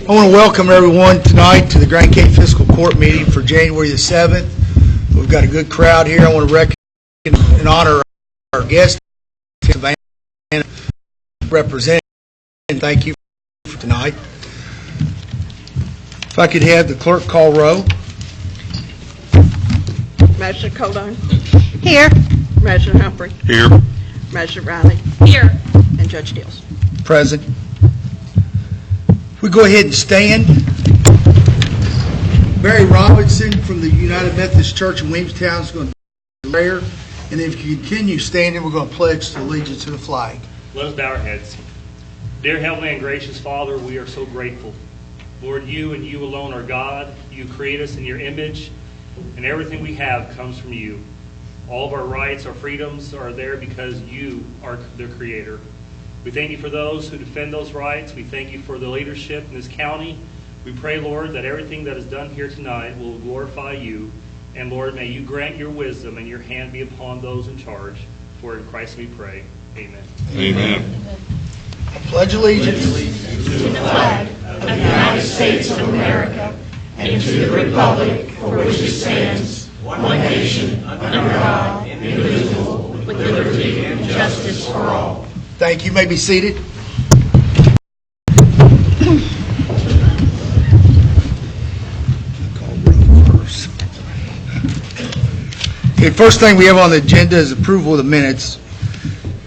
I want to welcome everyone tonight to the Grand Cape Fiscal Court meeting for January the 7th. We've got a good crowd here. I want to recognize and honor our guest, Savannah, representing. Thank you for tonight. If I could have the clerk call roll. Magistrate Coldon. Here. Magistrate Humphrey. Here. Magistrate Riley. Here. And Judge Dills. Present. We go ahead and stand. Barry Robinson from the United Methodist Church in Williamstown is going to do prayer. And if you continue standing, we're going to pledge to allegiance to the flag. Let us bow our heads. Dear Heavenly and gracious Father, we are so grateful. Lord, you and you alone are God. You create us in your image, and everything we have comes from you. All of our rights, our freedoms are there because you are the creator. We thank you for those who defend those rights. We thank you for the leadership in this county. We pray, Lord, that everything that is done here tonight will glorify you. And Lord, may you grant your wisdom and your hand be upon those in charge. For in Christ we pray. Amen. Amen. I pledge allegiance To the flag of the United States of America and to the republic for which it stands, one nation, under God, indivisible, with liberty and justice for all. Thank you. You may be seated. Okay, first thing we have on the agenda is approval of the minutes.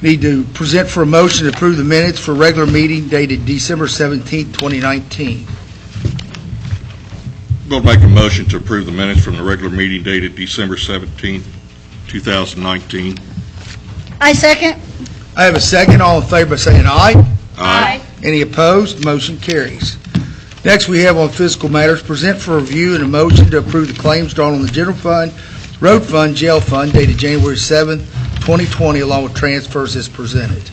Need to present for a motion to approve the minutes for regular meeting dated December 17, 2019. We'll make a motion to approve the minutes from the regular meeting dated December 17, 2019. I second. I have a second. All in favor by saying aye. Aye. Any opposed? Motion carries. Next, we have on fiscal matters, present for review and a motion to approve the claims drawn on the general fund, road fund, jail fund dated January 7, 2020, along with transfers as presented.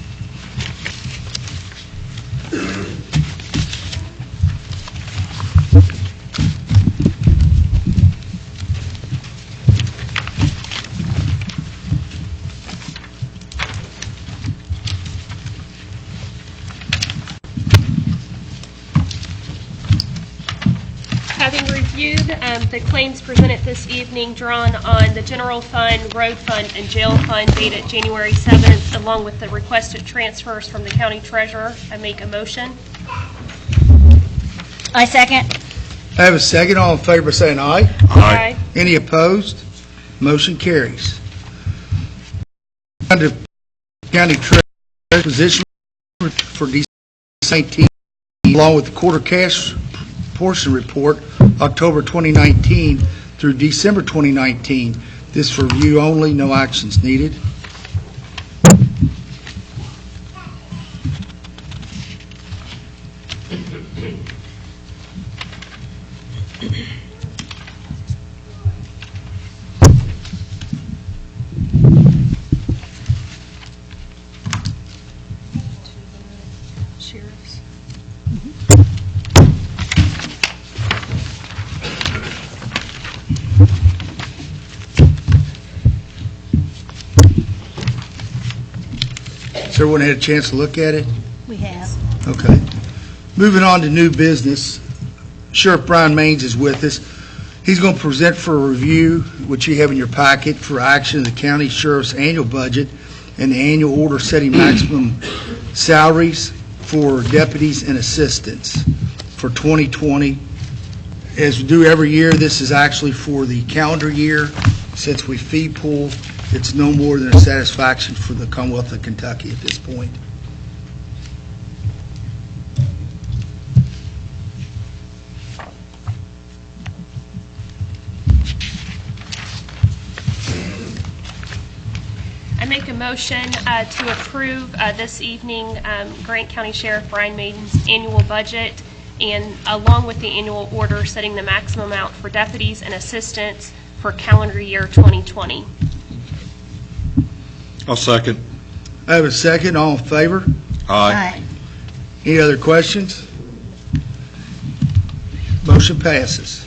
Having reviewed the claims presented this evening drawn on the general fund, road fund, and jail fund dated January 7th, along with the requested transfers from the county treasurer, I make a motion. I second. I have a second. All in favor by saying aye. Aye. Any opposed? Motion carries. Under county treasurer position for December 19, along with the quarter cash portion report, October 2019 through December 2019. This for review only, no actions needed. Sheriffs. Has everyone had a chance to look at it? We have. Okay. Moving on to new business. Sheriff Brian Maines is with us. He's going to present for a review, which you have in your packet, for action, the county sheriff's annual budget and the annual order setting maximum salaries for deputies and assistants for 2020. As we do every year, this is actually for the calendar year. Since we fee pool, it's no more than a satisfaction for the Commonwealth of Kentucky at this point. I make a motion to approve this evening Grant County Sheriff Brian Maiden's annual budget, and along with the annual order setting the maximum amount for deputies and assistants for calendar year 2020. I'll second. I have a second. All in favor? Aye. Any other questions? Motion passes.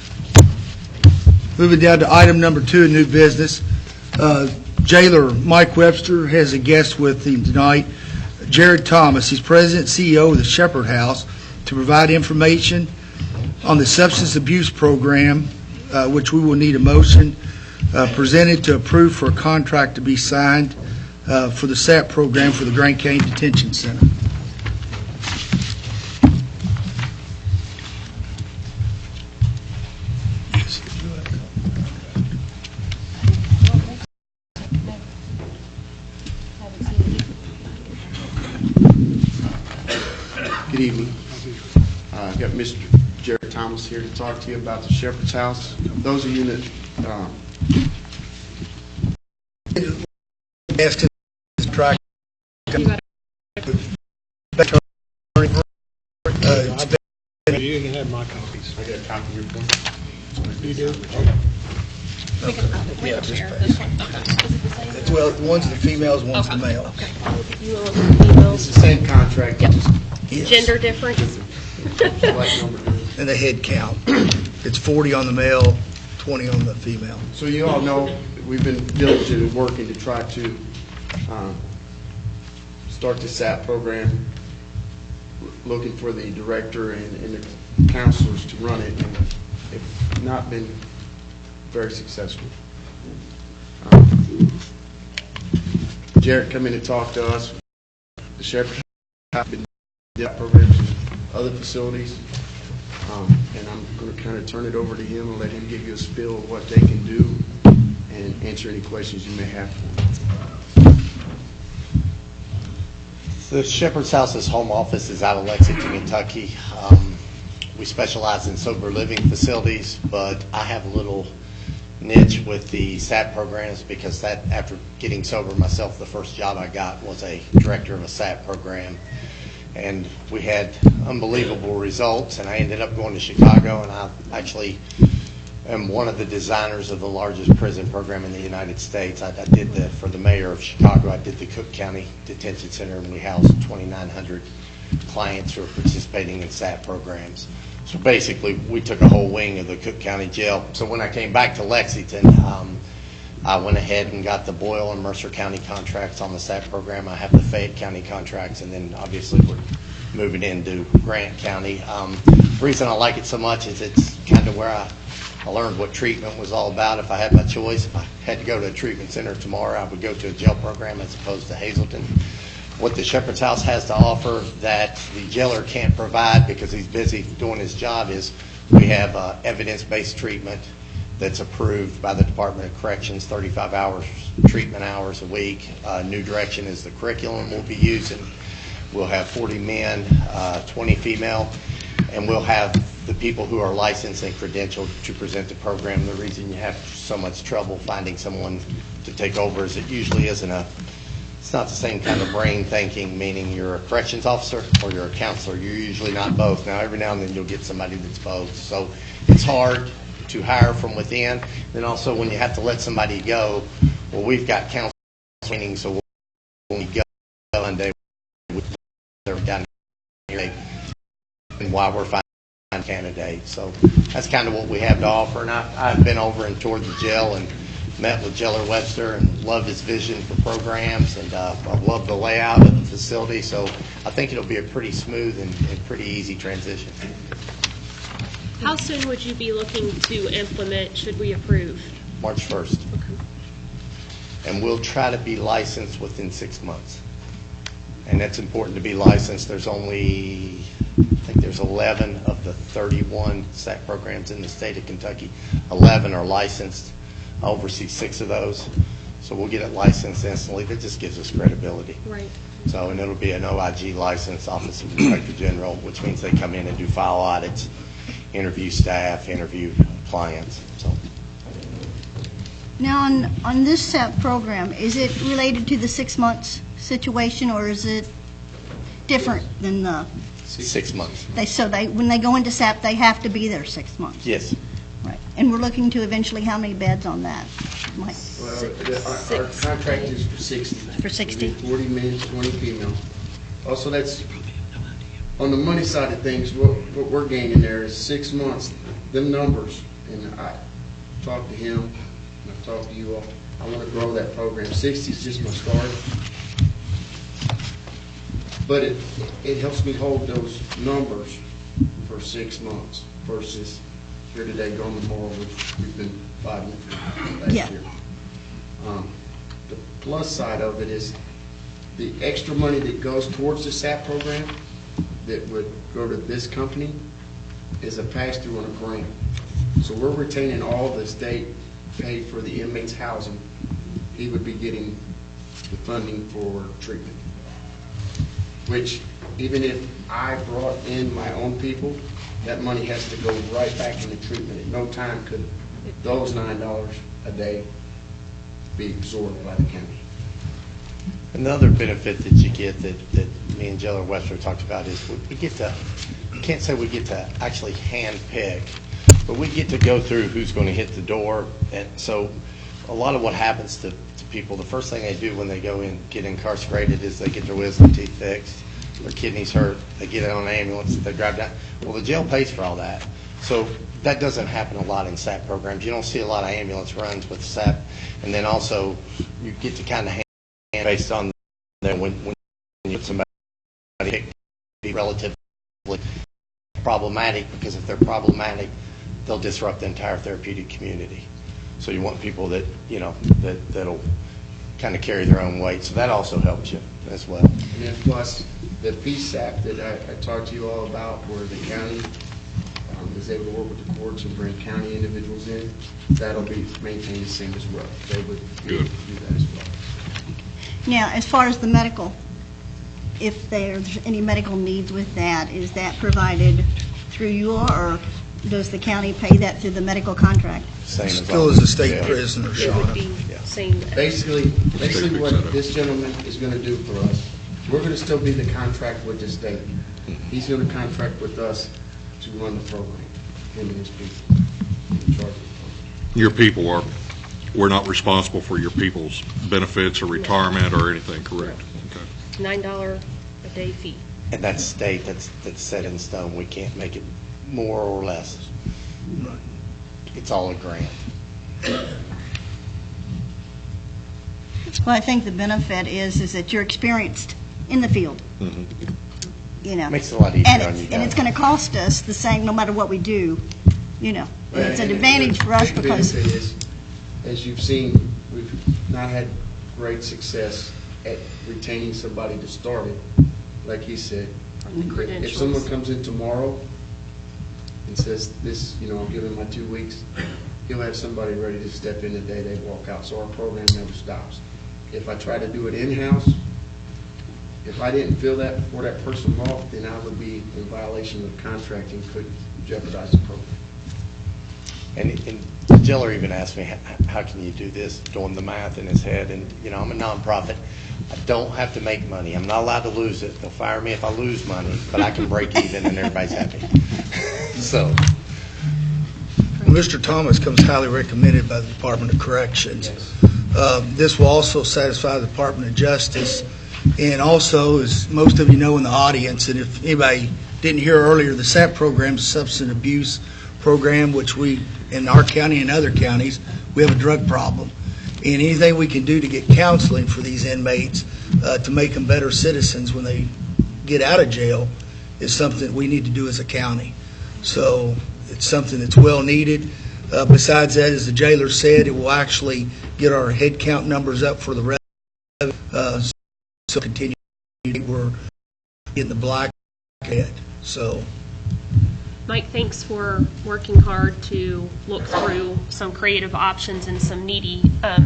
Moving down to item number 2, new business. Jailer Mike Webster has a guest with him tonight, Jared Thomas. He's president and CEO of the Shepherd House, to provide information on the substance abuse program, which we will need a motion presented to approve for a contract to be signed for the SAP program for the Grant County Detention Center. Good evening. I've got Mr. Jared Thomas here to talk to you about the Shepherd's House. Those of you that Ask us to track. You can have my copies. I got a copy here for You do? Yeah, just well, one's the females, one's the males. You will look at the emails. It's the same contract. Yep. Yes. Gender difference. Like number. And the head count. It's 40 on the male, 20 on the female. So you all know we've been diligent in working to try to start the SAP program, looking for the director and the counselors to run it, and it's not been very successful. Jared come in and talk to us. The Shepherd have been doing that programs in other facilities, and I'm going to kind of turn it over to him and let him give you a spiel of what they can do and answer any questions you may have for him. The Shepherd's House's home office is out of Lexington, Kentucky. We specialize in sober living facilities, but I have a little niche with the SAP programs because that, after getting sober myself, the first job I got was a director of a SAP program. And we had unbelievable results, and I ended up going to Chicago, and I actually am one of the designers of the largest prison program in the United States. I did for the mayor of Chicago, I did the Cook County Detention Center, and we housed 2,900 clients who are participating in SAP programs. So basically, we took a whole wing of the Cook County Jail. So when I came back to Lexington, I went ahead and got the Boyle and Mercer County contracts on the SAP program. I have the Fayette County contracts, and then obviously we're moving into Grant County. The reason I like it so much is it's kind of where I learned what treatment was all about. If I had my choice, if I had to go to a treatment center tomorrow, I would go to a jail program as opposed to Hazleton. What the Shepherd's House has to offer that the jailer can't provide because he's busy doing his job is we have evidence-based treatment that's approved by the Department of Corrections, 35 hours treatment hours a week. New Direction is the curriculum we'll be using. We'll have 40 men, 20 female, and we'll have the people who are licensed and credentialed to present the program. The reason you have so much trouble finding someone to take over is it usually it's not the same kind of brain thinking, meaning you're a corrections officer or you're a counselor. You're usually not both. Now, every now and then you'll get somebody that's both. So it's hard to hire from within. Then also when you have to let somebody go, well, we've got counseling training, so when we go Monday, they're down here and while we're finding candidates. So that's kind of what we have to offer. And I've been over and toured the jail and met with Jailer Webster and love his vision for programs, and I love the layout of the facility. So I think it'll be a pretty smooth and pretty easy transition. How soon would you be looking to implement, should we approve? March 1st. Okay. And we'll try to be licensed within 6 months. And that's important to be licensed. There's only, I think there's 11 of the 31 SAC programs in the state of Kentucky. 11 are licensed. I oversee 6 of those. So we'll get it licensed instantly. That just gives us credibility. Right. So, and it'll be an OIG license, Office of Inspector General, which means they come in and do file audits, interview staff, interview clients. So. Now, on this SAP program, is it related to the 6 months situation, or is it different than the? 6 months. When they go into SAP, they have to be there 6 months? Yes. Right. And we're looking to eventually how many beds on that? Like Well, our contract is for 60. For 60? 40 men, 20 female. Also, that's, on the money side of things, what we're gaining there is 6 months, them numbers, and I talked to him, and I've talked to you all, I want to grow that program. 60 is just my start. But it helps me hold those numbers for for 6 months versus here today, gone tomorrow, which we've been fighting last Yeah. year. The plus side of it is the extra money that goes towards the SAP program that would go to this company is a pass-through on a grant. So we're retaining all the state paid for the inmate's housing. He would be getting the funding for treatment, which even if I brought in my own people, that money has to go right back into treatment. At no time could those $9 a day be absorbed by the county. Another benefit that you get that me and Jailer Webster talked about is we get to, I can't say we get to actually hand pick, but we get to go through who's going to hit the door. And so a lot of what happens to people, the first thing they do when they go in, get incarcerated is they get their wisdom teeth fixed, their kidneys hurt, they get on an ambulance, they drive down. Well, the jail pays for all that. So that doesn't happen a lot in SAP programs. You don't see a lot of ambulance runs with SAP. And then also you get to kind of hand based on that when you put somebody relatively problematic, because if they're problematic, they'll disrupt the entire therapeutic community. So you want people that, you know, that'll kind of carry their own weight. So that also helps you as well. And then plus the PSAP that I talked to you all about, where the county is able to work with the courts and bring county individuals in, that'll be maintained the same as well. They would be able to do that as well. Now, as far as the medical, if there's any medical needs with that, is that provided through you, or does the county pay that through the medical contract? Same as Still all- as a state yeah. prisoner, It Sean. would be same. Basically what this gentleman is going to do for us, we're going to still be the contract with the state. He's going to contract with us to run the program, him and his people, in charge of the program. Your people are, we're not responsible for your people's benefits or retirement or anything, correct? Okay. $9 a day fee. And that's state, that's set in stone. We can't make it more or less. It's all a grant. Well, I think the benefit is that you're experienced in the field. You know. Makes it a lot easier And on you it's guys. going to cost us the same no matter what we do, you know. It's an And advantage the for us big because, benefit is, as you've seen, we've not had great success at retaining somebody to start it. Like he said, if someone comes in tomorrow and says this, you know, I'll give him my 2 weeks, he'll have somebody ready to step in the day they walk out. So our program never stops. If I try to do it in-house, if I didn't feel that before that person walked, then I would be in violation of the contract and could jeopardize the program. And the jailer even asked me, how can you do this, doing the math in his head? And, you know, I'm a nonprofit. I don't have to make money. I'm not allowed to lose it. They'll fire me if I lose money, but I can break even and everybody's happy. So, Mr. Thomas comes highly recommended by the Department of Corrections. This will also satisfy the Department of Justice. And also, as most of you know in the audience, and if anybody didn't hear earlier, the SAP program is a substance abuse program, which we, in our county and other counties, we have a drug problem. And anything we can do to get counseling for these inmates to make them better citizens when they get out of jail is something we need to do as a county. So it's something that's well needed. Besides that, as the jailer said, it will actually get our head count numbers up for the rest. So continue, we're in the black ahead. So Mike, thanks for working hard to look through some creative options and some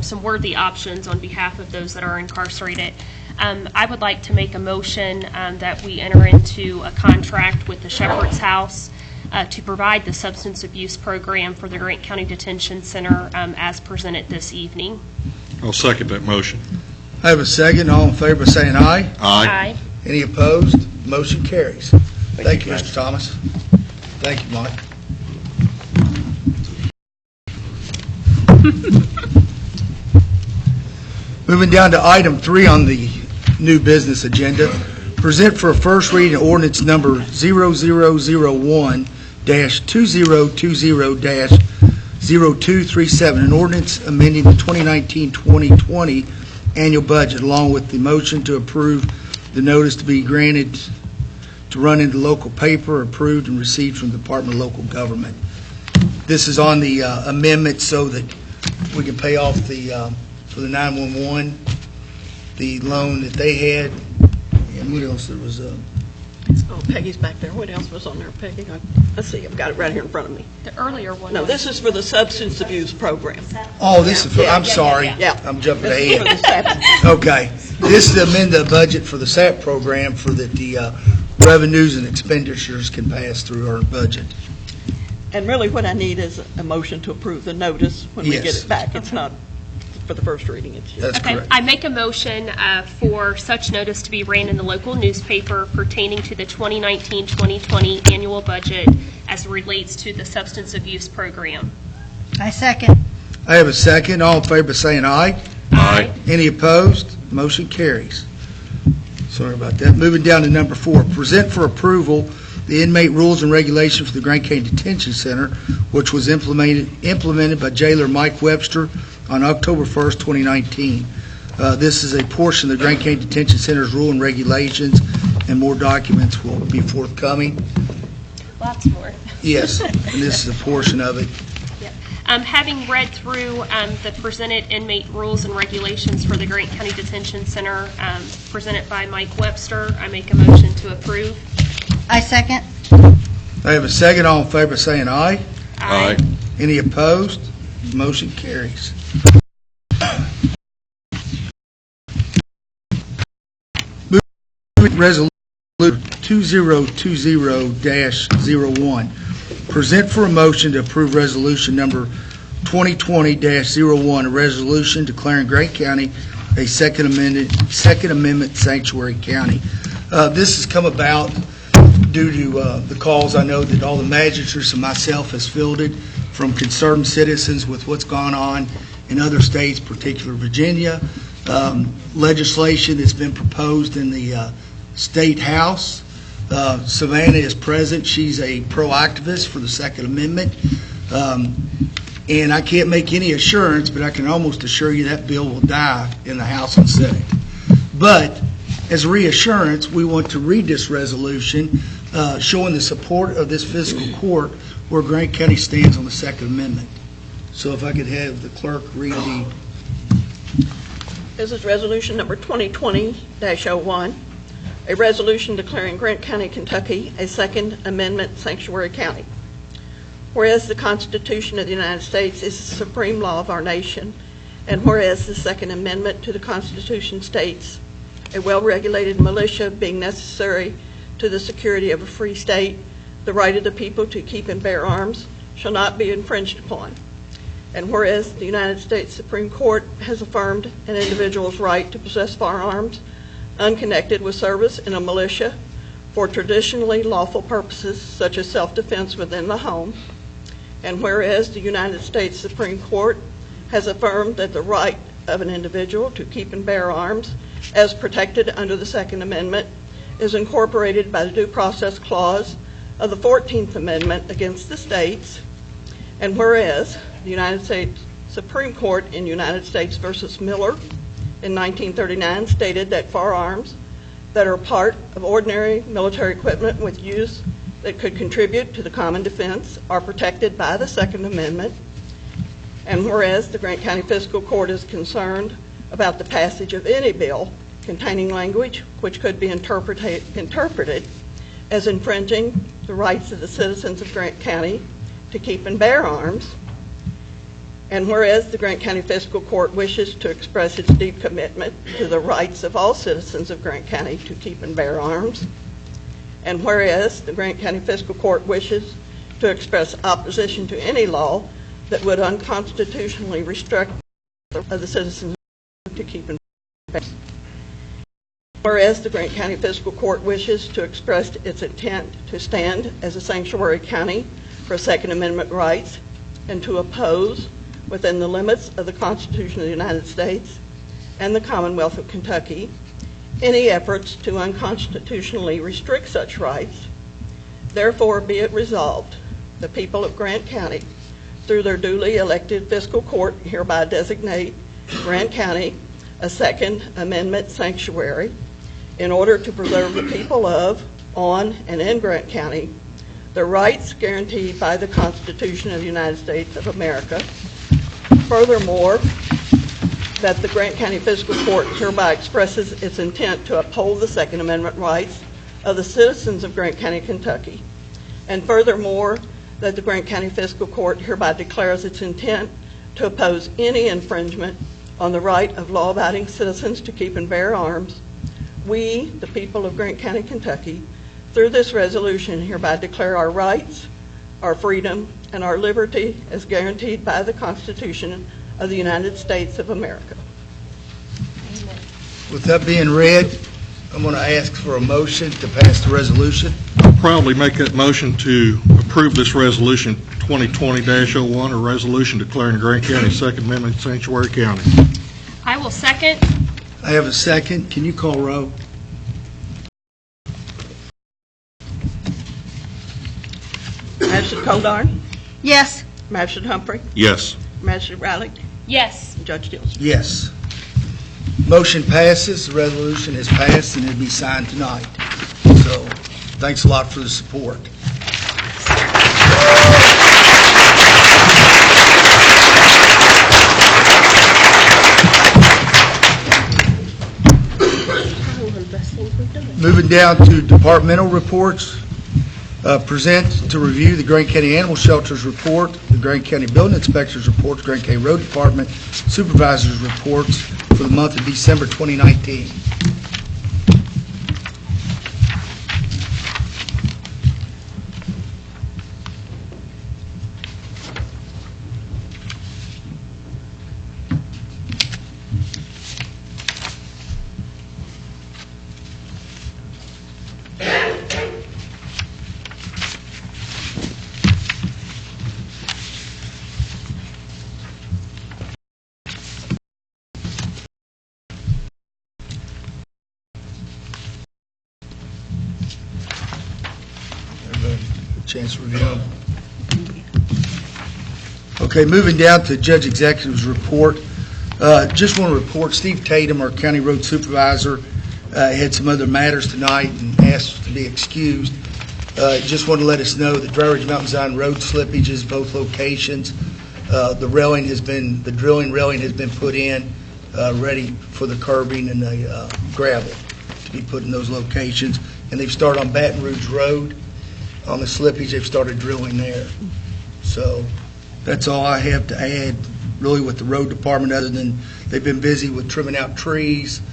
some worthy options on behalf of those that are incarcerated. I would like to make a motion that we enter into a contract with the Shepherd's House to provide the substance abuse program for the Grant County Detention Center as presented this evening. I'll second that motion. I have a second. All in favor by saying aye. Aye. Any opposed? Motion carries. Thank you, guys. Mr. Thomas. Thank you, Mike. Moving down to item 3 on the new business agenda. Present for a first reading ordinance number 0001-2020-0237, an ordinance amending the 2019-2020 annual budget, along with the motion to approve the notice to be granted to run into local paper, approved and received from the Department of Local Government. This is on the amendment so that we can pay off for the 911, the loan that they had. And what else there was? Oh, Peggy's back there. What else was on there, Peggy? Let's see, I've got it right here in front of me. The earlier one. No, this is for the substance abuse program. Oh, this is for, I'm sorry. Yeah. I'm jumping This is for the ahead. SAP. Okay. This is to amend the budget for the SAP program for that the revenues and expenditures can pass through our budget. And really what I need is a motion to approve the notice when we get Yes. it back. It's not for the first reading, it's just. That's Okay, correct. I make a motion for such notice to be ran in the local newspaper pertaining to the 2019-2020 annual budget as relates to the substance abuse program. I second. I have a second. All in favor saying aye. Aye. Any opposed? Motion carries. Sorry about that. Moving down to number 4, present for approval the inmate rules and regulations for the Grant County Detention Center, which was implemented by Jailer Mike Webster on October 1st, 2019. This is a portion of the Grant County Detention Center's rule and regulations, and more documents will be forthcoming. Lots more. Yes, and this is a portion of it. Having read through the presented inmate rules and regulations for the Grant County Detention Center presented by Mike Webster, I make a motion to approve. I second. I have a second. All in favor saying aye. Aye. Any opposed? Motion carries. Resolution 2020-01. Present for a motion to approve resolution number 2020-01, a resolution declaring Grant County a Second Amendment sanctuary county. This has come about due to the calls I know that all the magistrates and myself has fielded from concerned citizens with what's gone on in other states, particularly Virginia. Legislation that's been proposed in the State House. Savannah is present. She's a pro-activist for the Second Amendment. And I can't make any assurance, but I can almost assure you that bill will die in the House and Senate. But as reassurance, we want to read this resolution showing the support of this fiscal court where Grant County stands on the Second Amendment. So if I could have the clerk read the... This is resolution number 2020-01, a resolution declaring Grant County, Kentucky a Second Amendment sanctuary county. Whereas the Constitution of the United States is the supreme law of our nation, and whereas the Second Amendment to the Constitution states, a well-regulated militia being necessary to the security of a free state, the right of the people to keep and bear arms shall not be infringed upon. And whereas the United States Supreme Court has affirmed an individual's right to possess firearms unconnected with service in a militia for traditionally lawful purposes such as self-defense within the home, and whereas the United States Supreme Court has affirmed that the right of an individual to keep and bear arms as protected under the Second Amendment is incorporated by the Due Process Clause of the 14th Amendment against the states, and whereas the United States Supreme Court in United States versus Miller in 1939 stated that firearms that are part of ordinary military equipment with use that could contribute to the common defense are protected by the Second Amendment, and whereas the Grant County Fiscal Court is concerned about the passage of any bill containing language which could be interpreted as infringing the rights of the citizens of Grant County to keep and bear arms, and whereas the Grant County Fiscal Court wishes to express its deep commitment to the rights of all citizens of Grant County to keep and bear arms, and whereas the Grant County Fiscal Court wishes to express opposition to any law that would unconstitutionally restrict the citizens to keep and bear arms. Whereas the Grant County Fiscal Court wishes to express its intent to stand as a sanctuary county for Second Amendment rights and to oppose, within the limits of the Constitution of the United States and the Commonwealth of Kentucky, any efforts to unconstitutionally restrict such rights. Therefore, be it resolved, the people of Grant County, through their duly elected fiscal court, hereby designate Grant County a Second Amendment sanctuary in order to preserve the people of, on and in Grant County, the rights guaranteed by the Constitution of the United States of America. Furthermore, that the Grant County Fiscal Court hereby expresses its intent to uphold the Second Amendment rights of the citizens of Grant County, Kentucky. And furthermore, that the Grant County Fiscal Court hereby declares its intent to oppose any infringement on the right of law-abiding citizens to keep and bear arms. We, the people of Grant County, Kentucky, through this resolution hereby declare our rights, our freedom, and our liberty as guaranteed by the Constitution of the United States of America. With that being read, I'm going to ask for a motion to pass the resolution. I'll proudly make that motion to approve this resolution 2020-01, a resolution declaring Grant County Second Amendment sanctuary county. I will second. I have a second. Can you call roll? Magistrate Goldar, Yes. Magistrate Humphrey, Yes. Magistrate Riley, Yes. Judge Dills. Yes. Motion passes, the resolution is passed, and it'll be signed tonight. So, thanks a lot for the support. Moving down to departmental reports. Present to review the Grant County Animal Shelters Report, the Grant County Building Inspectors Reports, Grant County Road Department Supervisors Reports for the month of December 2019. Everybody a chance to review them? Okay, moving down to Judge Executive's report. Just want to report Steve Tatum, our County Road Supervisor, had some other matters tonight and asked to be excused. Just want to let us know that Dry Ridge Mountain Zion road slippages, both locations. The drilling railing has been put in, ready for the curbing and the gravel to be put in those locations. And they've started on Baton Rouge Road. On the slippage, they've started drilling there. So that's all I have to add, really, with the road department, other than they've been busy with trimming out trees,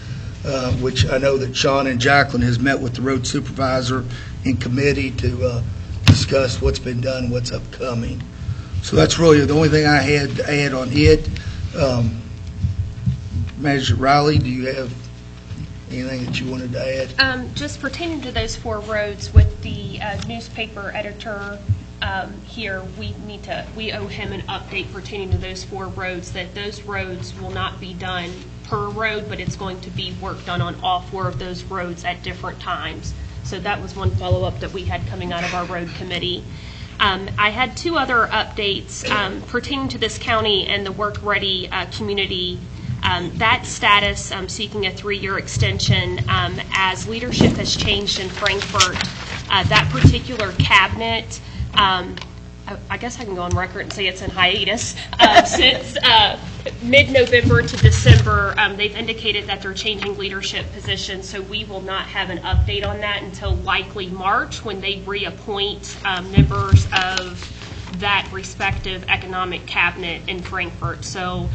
which I know that Sean and Jacqueline has met with the road supervisor in committee to discuss what's been done, what's upcoming. So that's really the only thing I had to add on it. Magistrate Riley, do you have anything that you wanted to add? Just pertaining to those 4 roads with the newspaper editor here, we owe him an update pertaining to those 4 roads, that those roads will not be done per road, but it's going to be worked on all 4 of those roads at different times. So that was one follow-up that we had coming out of our road committee. I had 2 other updates pertaining to this county and the Work Ready community. That status, seeking a 3-year extension, as leadership has changed in Frankfort. That particular cabinet, I guess I can go on record and say it's in hiatus. Since mid-November to December, they've indicated that they're changing leadership positions, so we will not have an update on that until likely March, when they reappoint members of that respective economic cabinet in Frankfort. So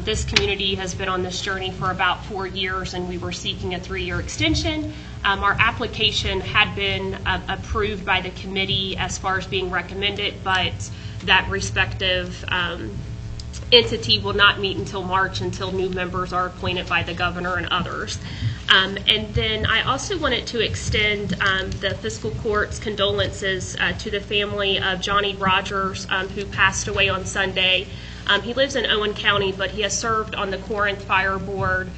this community has been on this journey for about 4 years, and we were seeking a 3-year extension. Our application had been approved by the committee as far as being recommended, but that respective entity will not meet until March, until new members are appointed by the governor and others. And then I also wanted to extend the fiscal court's condolences to the family of Johnny Rogers, who passed away on Sunday. He lives in Owen County, but he has served on the Corinth Fire Board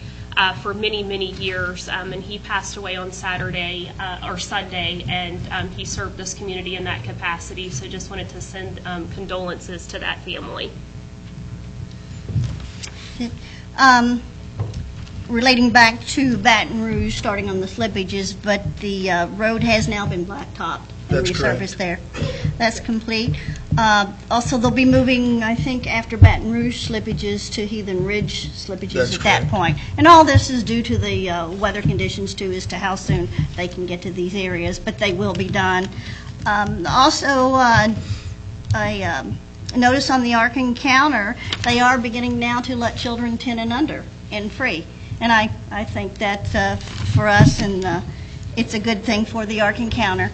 for many, many years, and he passed away on Sunday, and he served this community in that capacity. So just wanted to send condolences to that family. relating back to Baton Rouge, starting on the slippages, but the road has now been blacktopped and That's correct. resurfaced there. That's complete. Also, they'll be moving, I think, after Baton Rouge slippages to Heathen Ridge slippages That's at that correct. point. And all this is due to the weather conditions, too, as to how soon they can get to these areas, but they will be done. Also, I notice on the Ark Encounter, they are beginning now to let children 10 and under in free. And I think that for us, and it's a good thing for the Ark Encounter.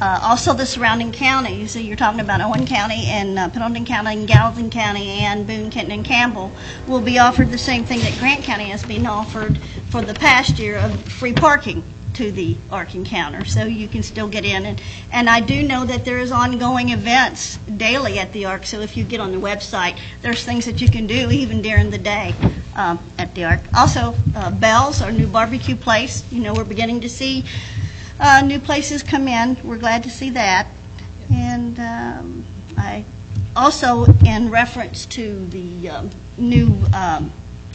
Also, the surrounding counties, you're talking about Owen County and Pendleton County and Gallatin County and Boone, Kenton, and Campbell will be offered the same thing that Grant County has been offered for the past year of free parking to the Ark Encounter, so you can still get in. And I do know that there is ongoing events daily at the Ark, so if you get on the website, there's things that you can do even during the day at the Ark. Also, Bell's, our new barbecue place, we're beginning to see new places come in. We're glad to see that. And I also, in reference to the new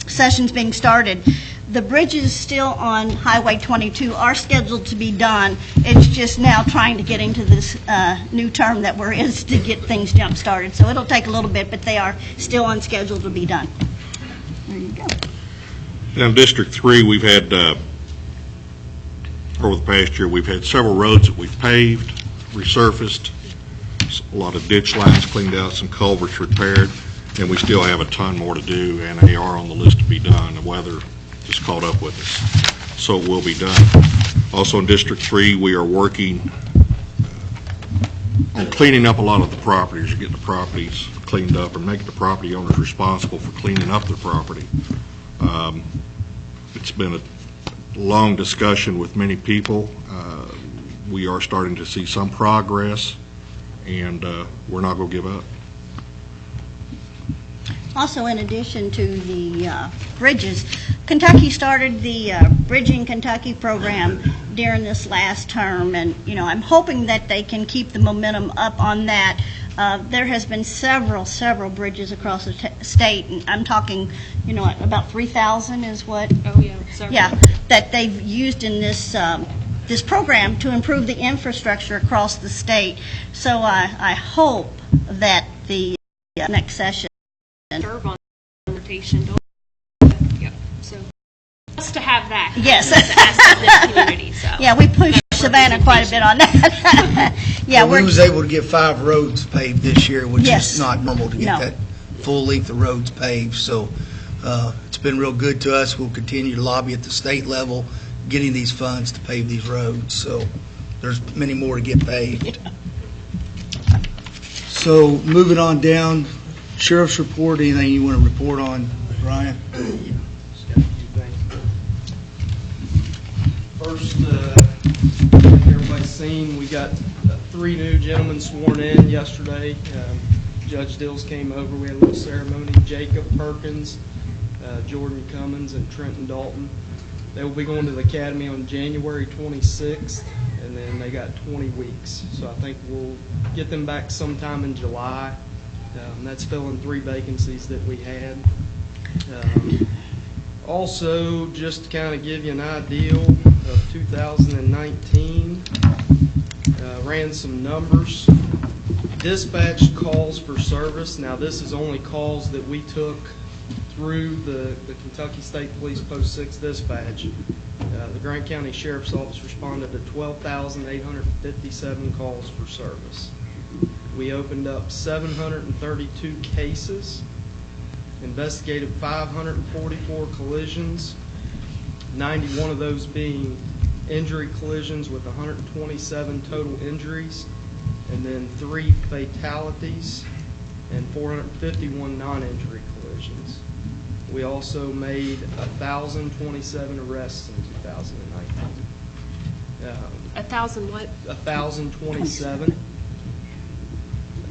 sessions being started, the bridges still on Highway 22 are scheduled to be done. It's just now trying to get into this new term that we're in to get things jump-started. So it'll take a little bit, but they are still on schedule to be done. There you go. Now, District 3, we've had, over the past year, we've had several roads that we've paved, resurfaced, a lot of ditch lines cleaned out, some culverts repaired, and we still have a ton more to do, and they are on the list to be done. The weather just caught up with us, so it will be done. Also in District 3, we are working on cleaning up a lot of the properties, or getting the properties cleaned up, and making the property owners responsible for cleaning up their property. It's been a long discussion with many people. We are starting to see some progress, and we're not going to give up. Also, in addition to the bridges, Kentucky started the Bridging Kentucky program during this last term, and I'm hoping that they can keep the momentum up on that. There has been several bridges across the state, and I'm talking, about 3,000 is what? Oh, yeah, several. Yeah, that they've used in this this program to improve the infrastructure across the state. So I hope that the next session. Serve on invitation. Yep. So us to have that. Yes. It's an asset to the community. So. Yeah, we pushed Savannah quite a bit on that. Yeah, we was able to get 5 roads paved this year, which Yes. is not normal to get No. that full length of roads paved. So it's been real good to us. We'll continue to lobby at the state level, getting these funds to pave these roads. So there's many more to get paved. So moving on down, Sheriff's report, anything you want to report on, Ryan? Just got a few things. First, like everybody's seen, we got 3 new gentlemen sworn in yesterday. Judge Dills came over. We had a little ceremony. Jacob Perkins, Jordan Cummins, and Trenton Dalton. They will be going to the academy on January 26th, and then they got 20 weeks. So I think we'll get them back sometime in July. That's filling 3 vacancies that we had. Also, just to kind of give you an idea of 2019, ran some numbers. Dispatch calls for service. Now, this is only calls that we took through the Kentucky State Police Post 6 dispatch. The Grant County Sheriff's Office responded to 12,857 calls for service. We opened up 732 cases, investigated 544 collisions, 91 of those being injury collisions with 127 total injuries, and then 3 fatalities and 451 non-injury collisions. We also made 1,027 arrests in 2019. 1,000 what? 1,027.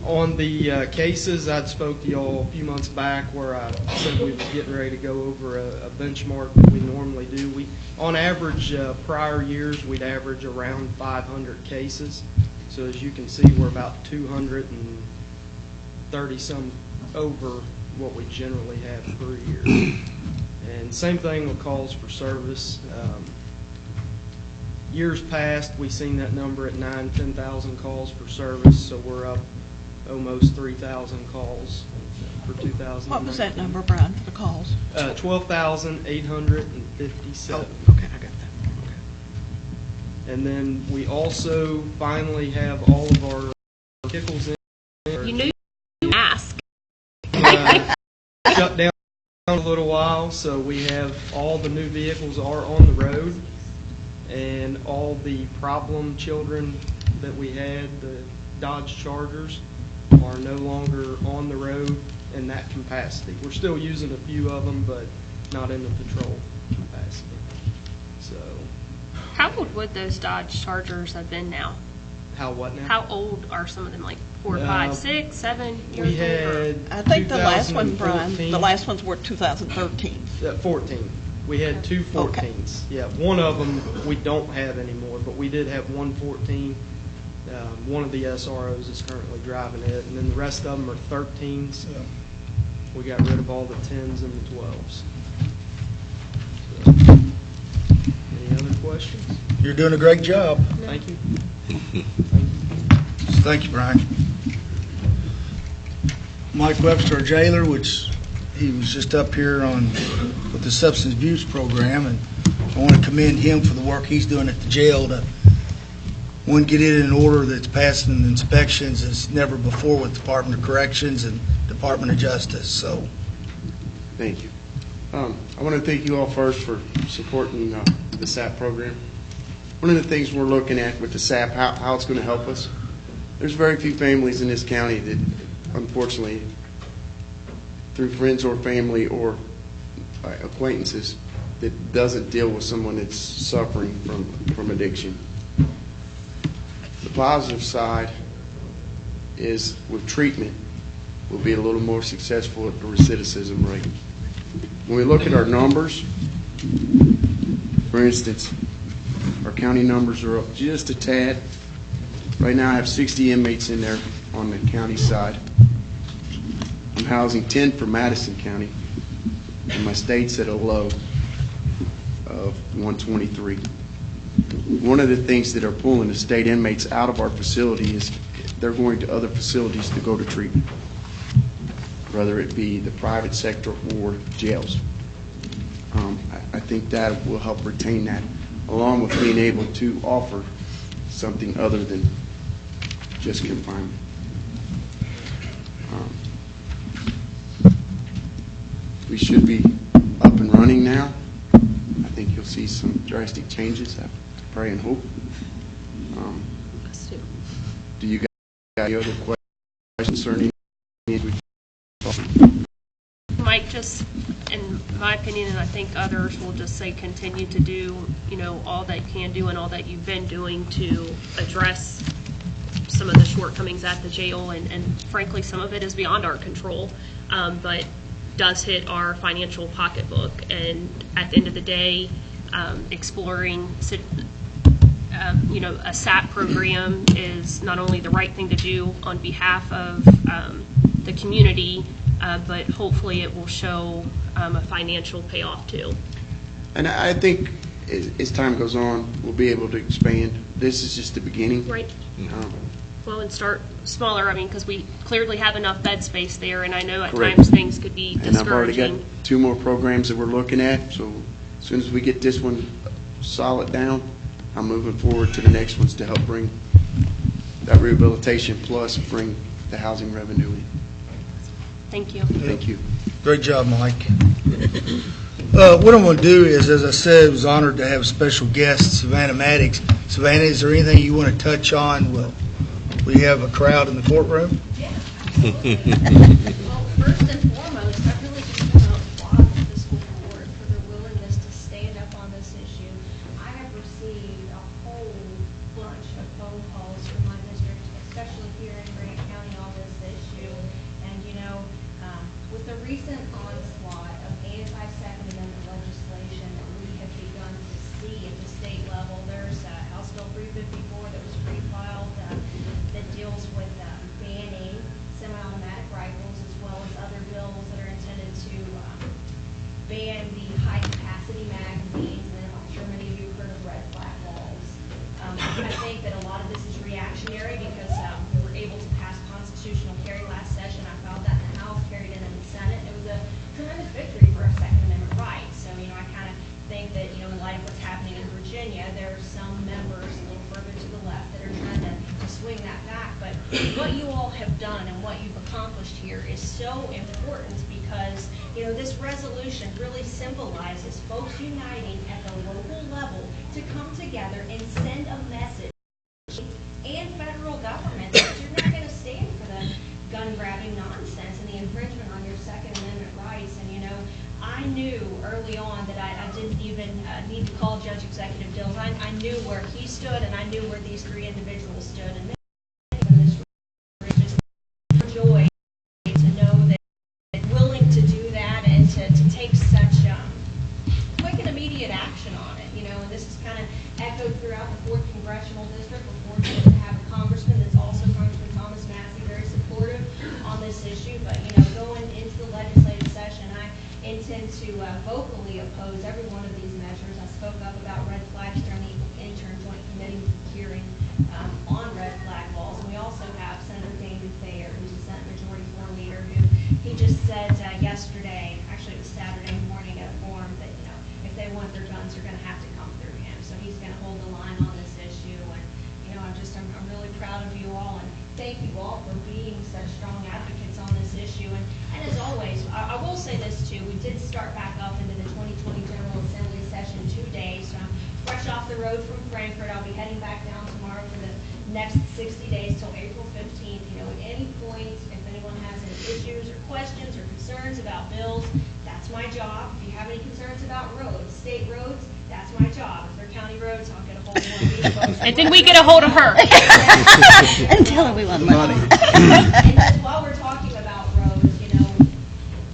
On the cases, I spoke to y'all a few months back where I said we were getting ready to go over a benchmark that we normally do. On average, prior years, we'd average around 500 cases. So as you can see, we're about 230 some over what we generally have per year. And same thing with calls for service. Years past, we seen that number at 10,000 calls for service, so we're up almost 3,000 calls for 2019. What was that number, Brian, for the calls? 12,857. Oh, okay, I got that. And then we also finally have all of our vehicles in. You knew you asked. Shut down a little while, so we have all the new vehicles are on the road, and all the problem children that we had, the Dodge Chargers, are no longer on the road in that capacity. We're still using a few of them, but not in the patrol capacity. So, How old would those Dodge Chargers have been now? how what now? How old are some of them? Like 4, 5, 6, 7 years We old? or- had I think the last one, Brian, 2014. the last ones were 2013. 14. We had two 14s. Yeah, one of them we don't have anymore, but we did have one 14. One of the SROs is currently driving it, and then the rest of them are 13s. We got rid of all the 10s and the 12s. So, any other questions? You're doing a great job. Thank you. Thank you, Brian. Mike Webster, our jailer, which he was just up here with the substance abuse program, and I want to commend him for the work he's doing at the jail to, one, get it in order that's passing inspections as never before with Department of Corrections and Department of Justice. So, Thank you. I want to thank you all first for supporting the SAP program. One of the things we're looking at with the SAP, how it's going to help us, there's very few families in this county that, unfortunately, through friends or family or acquaintances, that doesn't deal with someone that's suffering from addiction. The positive side is with treatment, we'll be a little more successful at the recidivism rate. When we look at our numbers, for instance, our county numbers are up just a tad. Right now I have 60 inmates in there on the county side. I'm housing 10 for Madison County, and my state's at a low of 123. One of the things that are pulling the state inmates out of our facility is they're going to other facilities to go to treatment, whether it be the private sector or jails. I think that will help retain that, along with being able to offer something other than just confinement. We should be up and running now. I think you'll see some drastic changes. I pray and hope. Do you guys have any other questions or any? Mike, just in my opinion, and I think others will just say continue to do, all that you can do and all that you've been doing to address some of the shortcomings at the jail, and frankly, some of it is beyond our control, but does hit our financial pocketbook. And at the end of the day, exploring a SAP program is not only the right thing to do on behalf of the community, but hopefully it will show a financial payoff too. And I think as time goes on, we'll be able to expand. This is just the beginning. Right. Well, and start smaller, because we clearly have enough bed space there, and I know at Correct. times things could be And I've already got discouraging. 2 more programs that we're looking at, so as soon as we get this one solid down, I'm moving forward to the next ones to help bring that rehabilitation plus bring the housing revenue in. Thank you. Thank you. great job, Mike. What I'm going to do is, as I said, I was honored to have a special guest, Savannah Maddox. Savannah, is there anything you want to touch on? We have a crowd in the courtroom. Yeah, absolutely. Well, first and foremost, I really just want to applaud the fiscal board for their willingness to stand up on this issue. I have received a whole bunch of phone calls from my district, especially here in Grant County, on this issue. And, with the recent onslaught of anti-Second Amendment legislation that we have begun to see at the state level, there's House Bill 354 that was pre-filed that deals with banning semi-automatic rifles, as well as other bills Virginia, there are some members a little further to the left that are trying to swing that back. But what you all have done and what you've accomplished here is so important because, you know, this resolution really symbolizes folks uniting at the local level to come together and send a message and federal government that you're not going to stand for the gun grabbing nonsense and the infringement on your Second Amendment rights. And, you know, I knew early on that I didn't even need to call Judge Executive Dills. I knew where he stood, and I knew where these three individuals stood. And this is just a joy to know that they're willing to do that and to take such quick and immediate action on it. You know, and this is kind of echoed throughout the 4th Congressional District. We're fortunate to have a congressman that's also Congressman Thomas Massey, very supportive on this issue. But, you know, going into the legislative session, I intend to vocally oppose every one of these measures. I spoke up about red flags during the intern joint committee hearing on red flag laws. And we also have Senator David Thayer, who's the Senate Majority Floor Leader, who he just said yesterday, actually it was Saturday morning at a forum, that, you know, if they want their guns, they're going to have to come through him. So he's going to hold the line on this issue. And, you know, I'm really proud of you all, and thank you all for being such strong advocates on this issue. And as always, I will say this too, we did start back up into the 2020 General Assembly session today, so I'm fresh off the road from Frankfurt. I'll be heading back down tomorrow for the next 60 days till April 15th. You know, at any point, if anyone has any issues or questions or concerns about bills, that's my job. If you have any concerns about roads, state roads, that's my job. If they're county roads, I'll get a hold of one of these folks. And then we get a hold of her. And tell her we want money. And just while we're talking about roads, you know,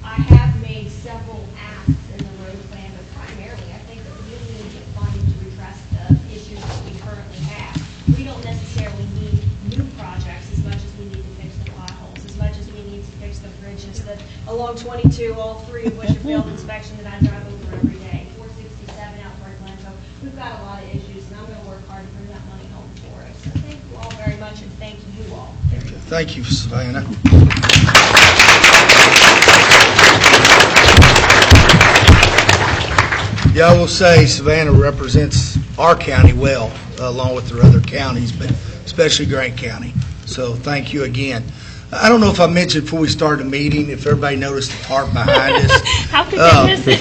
I have made several asks in the road plan, but primarily I think that we need to get funding to address the issues that we currently have. We don't necessarily need new projects as much as we need to fix the potholes, as much as we need to fix the bridges that along 22, all three of which have failed inspection that I drive over every day. 467 out toward Glencoe. We've got a lot of issues, and I'm going to work hard to bring that money home for us. So thank you all very much, and thank you all. Thank you, Savannah. Yeah, I will say Savannah represents our county well, along with their other counties, but especially Grant County. So thank you again. I don't know if I mentioned before we started the meeting, if everybody noticed the tarp behind us. How could they miss it?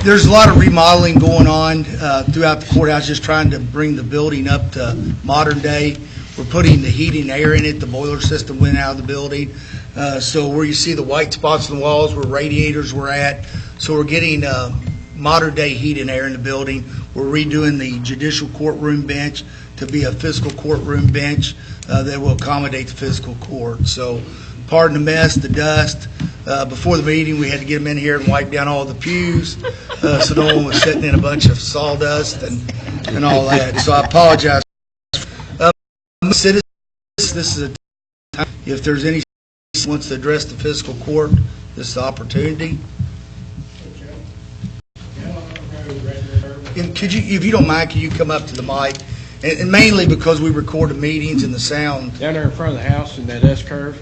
There's a lot of remodeling going on throughout the courthouse, just trying to bring the building up to modern day. We're putting the heating and air in it. The boiler system went out of the building. So where you see the white spots on the walls where radiators were at. So we're getting modern day heat and air in the building. We're redoing the judicial courtroom bench to be a fiscal courtroom bench that will accommodate the fiscal court. So pardon the mess, the dust. Before the meeting, we had to get them in here and wipe down all the pews so no one was sitting in a bunch of sawdust and all that. So I apologize. Citizens, this is a time, if there's any who wants to address the fiscal court, this is the opportunity. And could you, if you don't mind, can you come up to the mic? And mainly because we record the meetings and the sound. Down there in front of the house in that S curve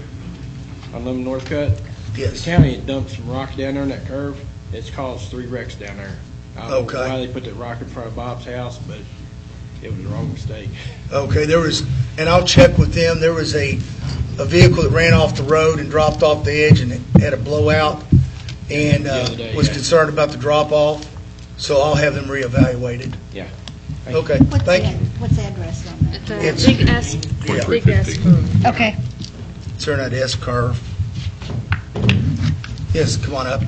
on Lemon North Cut, Yes. the county had dumped some rock down there in that curve. It's caused 3 wrecks down there. I don't know why they put that rock in front of Bob's house, but it was the wrong mistake. Okay, there was, and I'll check with them, there was a vehicle that ran off the road and dropped off the edge and it had a blowout and was concerned about the drop-off, so I'll have them reevaluated. Yeah. Okay, thank you. What's the address on that? It's- Big S. Yeah. Big S. Okay. Turn that S curve. Yes, come on up.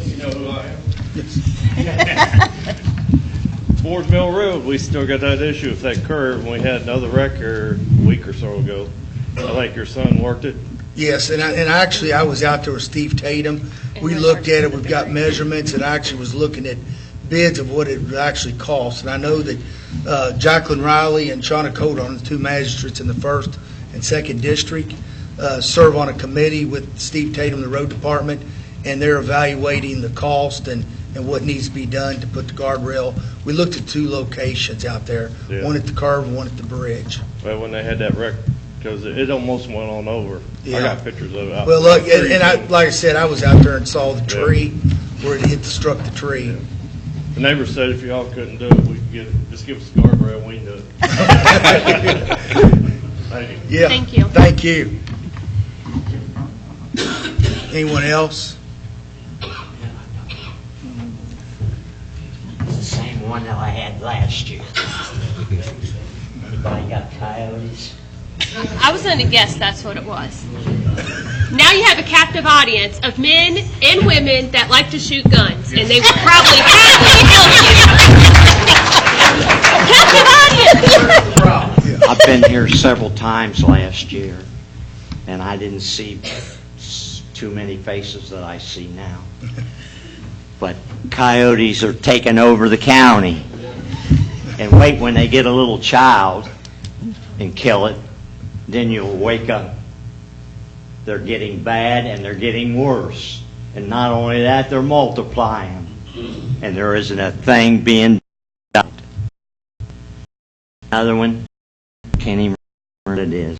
You know who I am? Yes. Boards Mill Road, we still got that issue with that curve, and we had another wreck here a week or so ago. I think your son worked it. Yes, and actually, I was out there with Steve Tatum. We looked at it, we've got measurements, and I actually was looking at bids of what it would actually cost. And I know that Jacqueline Riley and Shauna Codon, the 2 magistrates in the 1st and 2nd District, serve on a committee with Steve Tatum, the road department, and they're evaluating the cost and what needs to be done to put the guardrail. We looked at 2 locations out there, Yeah. one at the curve and one at the bridge. Well, when they had that wreck, because it almost went on over. Yeah. I got pictures of it. Well, look, and like I said, I was out there and saw the tree where it struck the tree. The neighbor said if y'all couldn't do it, we could just give us a guardrail, we can do it. Thank you. Yeah. Thank you. Thank you. Anyone else? It's the same one that I had last year. Anybody got coyotes? I was going to guess that's what it was. Now you have a captive audience of men and women that like to shoot guns, and they would probably happily help you. Captive audience! I've been here several times last year, and I didn't see too many faces that I see now. But coyotes are taking over the county. And wait, when they get a little child and kill it, then you'll wake up. They're getting bad and they're getting worse. And not only that, they're multiplying. And there isn't a thing being done. Another one, can't even remember what it is.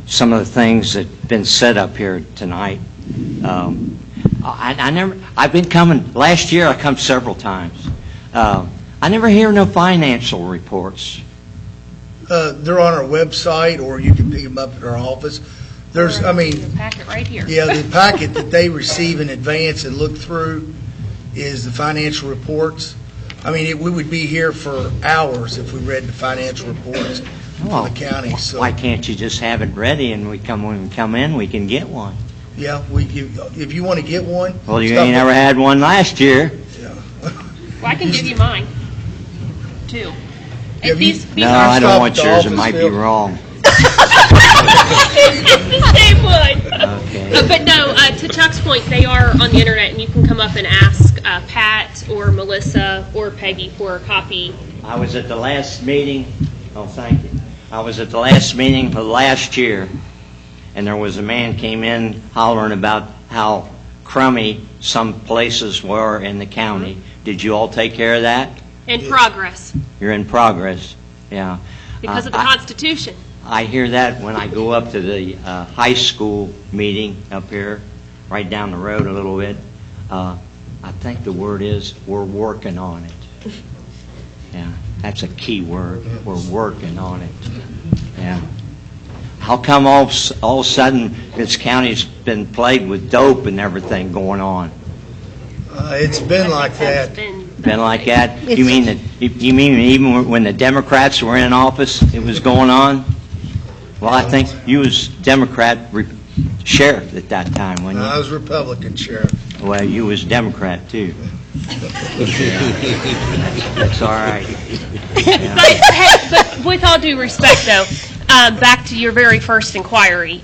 Some of the things that have been said up here tonight, I've been coming, last year I come several times. I never hear no financial reports. They're on our website, or you can pick them up at our office. There's, I mean, The packet right here. yeah, the packet that they receive in advance and look through is the financial reports. I mean, we would be here for hours if we read the financial reports for the county. So Why can't you just have it ready and when we come in, we can get one? yeah, if you want to get one. Well, you stop ain't at- never had one last year. Yeah. Well, I can give you mine, too. Have And you- these No, are I don't Stop want at the yours. It office, might be Phil. wrong. it's the same one. Okay. But no, to Chuck's point, they are on the internet, and you can come up and ask Pat or Melissa or Peggy for a copy. I was at the last meeting. Oh, thank you. I was at the last meeting of last year, and there was a man came in hollering about how crummy some places were in the county. Did you all take care of that? In progress, You're in progress. Yeah. because of the I- Constitution. I hear that when I go up to the high school meeting up here, right down the road a little bit. I think the word is, we're working on it. Yeah, that's a key word. We're working on it. Yeah. How come all of a sudden this county's been plagued with dope and everything going on? It's been like That's that. Been like that? You mean that? You mean even when the Democrats were in office, it was going on? Well, I think you was Democrat sheriff at that time, wasn't I you? was Republican sheriff. Well, you was Democrat too. That's all right. But with all due respect, though, back to your very first inquiry,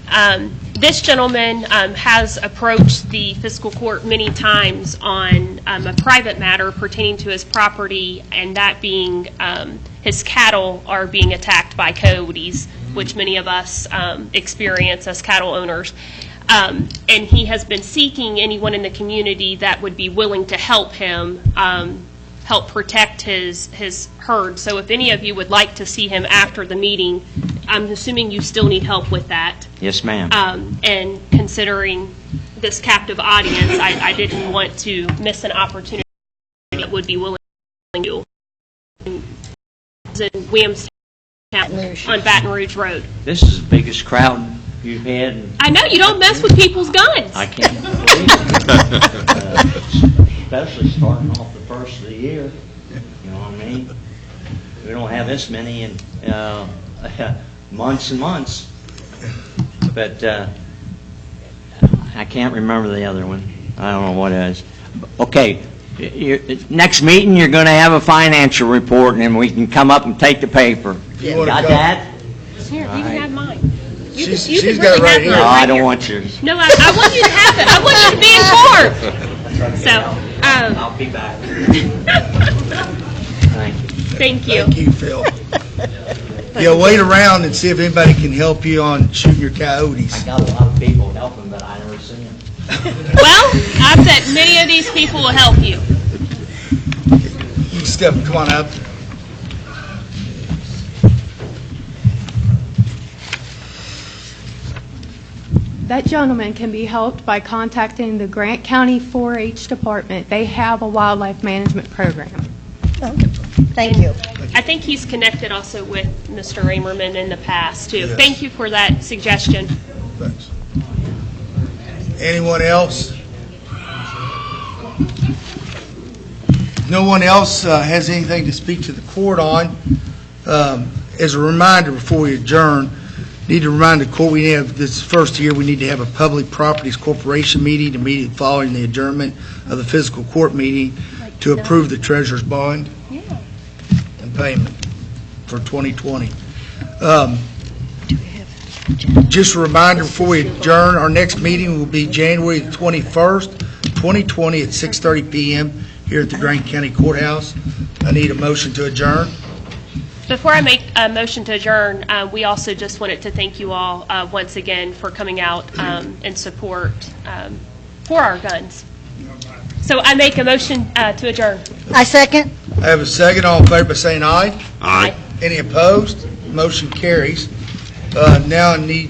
this gentleman has approached the fiscal court many times on a private matter pertaining to his property, and that being his cattle are being attacked by coyotes, which many of us experience as cattle owners. And he has been seeking anyone in the community that would be willing to help him help protect his herd. So if any of you would like to see him after the meeting, I'm assuming you still need help with that. Yes, ma'am. And considering this captive audience, I didn't want to miss an opportunity that would be willing to. In Williamstown on Baton Rouge Road. This is the biggest crowd you've had. I know, you don't mess with people's guns. I can't believe it. Especially starting off the first of the year. You know what I mean? We don't have this many in months and months. But I can't remember the other one. I don't know what it is. Okay, next meeting you're going to have a financial report, and we can come up and take the paper. You wanna Got go? that? Here, you can have mine. You She's- can, you she's can got it really right have here. mine No, I don't here. want yours. No, I want you to have it. I want you to be informed. So, I'll be back. Thank you. thank you. Thank you, Phil. Yeah, wait around and see if anybody can help you on shooting your coyotes. I got a lot of people helping, but I never seen them. Well, I bet many of these people will help you. You step, come on up. that gentleman can be helped by contacting the Grant County 4-H Department. They have a wildlife management program. Thank you. I think he's connected also with Mr. Ramerman in the past, too. Yes. Thank you for that suggestion. Thanks. Anyone else? If no one else has anything to speak to the court on, as a reminder before we adjourn, need to remind the court we have this first year we need to have a Public Properties Corporation meeting immediately following the adjournment of the fiscal court meeting to approve the treasurer's bond and payment for 2020. Just a reminder before we adjourn, our next meeting will be January the 21st, 2020 at 6:30 p.m. here at the Grant County Courthouse. I need a motion to adjourn. Before I make a motion to adjourn, we also just wanted to thank you all once again for coming out in support for our guns. So I make a motion to adjourn. I second. I have a second. All in favor by saying aye. Aye. Any opposed? Motion carries. Now I need